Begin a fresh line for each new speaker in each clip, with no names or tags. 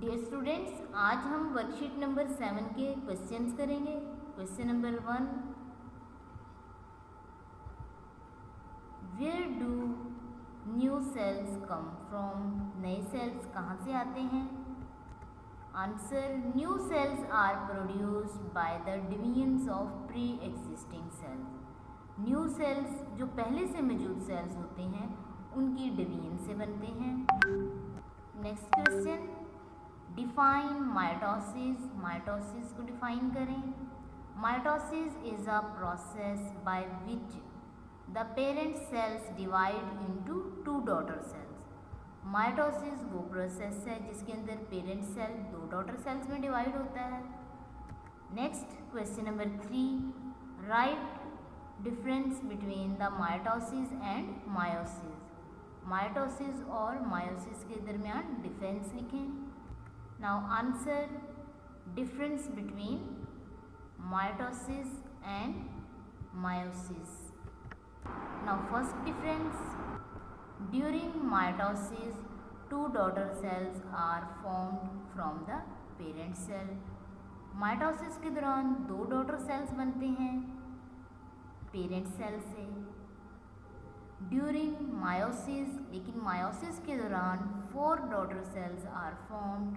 Dear students, आज हम worksheet number 7 के क्वेश्चंस करेंगे। Question number 1, where do new cells come from? नए सेल्स कहाँ से आते हैं? Answer, new cells are produced by the divisions of pre existing cells. New cells जो पहले से मौजूद सेल्स होते हैं उनकी डिवीजन से बनते हैं। Next question, define mitosis. Mitosis को डिफाइन करें। Mitosis is a process by which the parent cells divide into two daughter cells. Mitosis वो प्रोसेस है जिसके अंदर पेरेंट सेल दो डॉटर सेल्स में डिवाइड होता है। Next question number 3, right difference between the mitosis and meiosis. Mitosis और meiosis के दरमियान डिफरेंस लिखें। Now answer, difference between mitosis and meiosis. Now first difference, during mitosis two daughter cells are formed from the parent cell. Mitosis के दौरान दो daughter cells बनते हैं parent cell से। ड्यूरिंग मायोसिस, लेकिन मायोसिस के दौरान 4 daughter cells are formed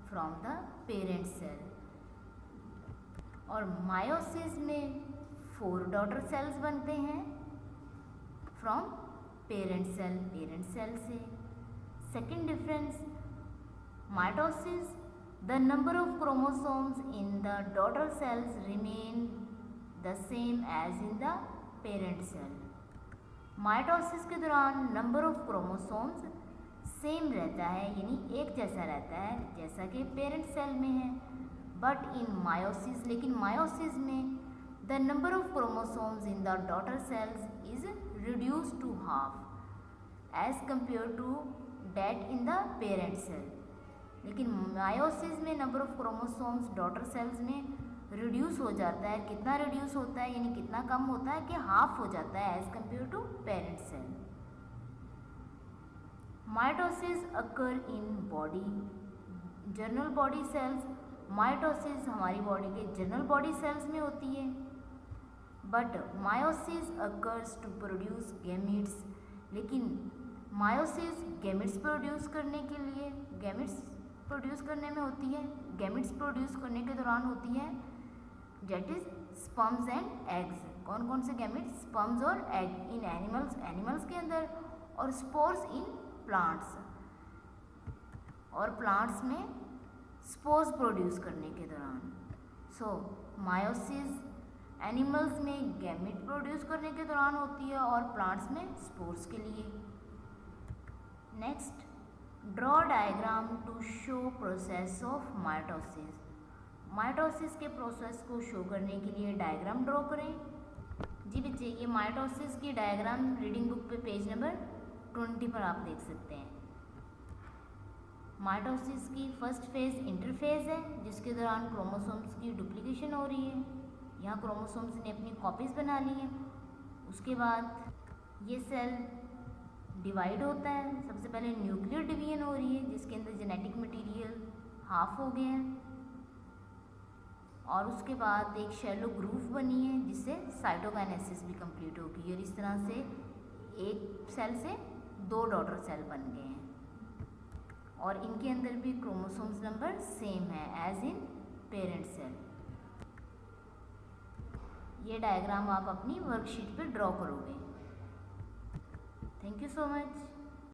from the parent cell. और मायोसिस में 4 डॉटर सेल्स बनते हैं फ्रॉम पेरेंट सेल से। Second difference, mitosis the number of chromosomes in the daughter cells remain the same as in the parent cell. Mitosis के दौरान number of chromosomes same रहता है, यानी एक जैसा रहता है जैसा कि पेरेंट सेल में है। बट इन मायोसिस, लेकिन मायोसिस में the number of chromosomes in the daughter cells is reduce to half as compare to that in the parent cell. लेकिन मायोसिस में number of chromosomes daughter cells में reduce हो जाता है। कितना reduce होता है, यानी कितना कम होता है कि हाफ हो जाता है as compare to parent cell. Mitosis occur in body general body cells. Mitosis हमारी बॉडी के जनरल बॉडी सेल्स में होती है। But meiosis occurs to produce gametes, लेकिन मायोसिस गैमीट्स प्रोड्यूस करने के लिए गैमीट्स प्रोड्यूस करने में होती है। गैमीट्स प्रोड्यूस करने के दौरान होती है that is sperms and eggs. कौन कौन से गैमीट्स? स्पर्म्स और एग इन एनिमल्स के अंदर, और स्पोर्स इन प्लांट्स, और प्लांट्स में स्पोर्स प्रोड्यूस करने के दौरान। सो मायोसिस एनिमल्स में गैमेट प्रोड्यूस करने के दौरान होती है और प्लांट्स में स्पोर्स के लिए। Next, draw diagram to show process of mitosis. Mitosis के प्रोसेस को शो करने के लिए डायग्राम ड्रॉ करें। जी बच्चे, ये माइटोसिस की डायग्राम रीडिंग बुक पे पेज नंबर 20 पर आप देख सकते हैं। माइटोसिस की फर्स्ट फेज इंटरफेज है जिसके दौरान क्रोमोसोम्स की डुप्लीकेशन हो रही है। यहाँ क्रोमोसोम्स ने अपनी कॉपीज़ बना ली हैं। उसके बाद ये सेल डिवाइड होता है। सबसे पहले न्यूक्लियर डिवीजन हो रही है जिसके अंदर जेनेटिक मटेरियल हाफ हो गए हैं, और उसके बाद एक शैलो ग्रूव बनी है जिससे साइटोकाइनेसिस भी कंप्लीट होगी, और इस तरह से एक सेल से 2 डॉटर सेल बन गए हैं, और इनके अंदर भी क्रोमोसोम्स नंबर सेम है एज इन पेरेंट सेल। ये डायग्राम आप अपनी वर्कशीट पे ड्रॉ करोगे। Thank you so much.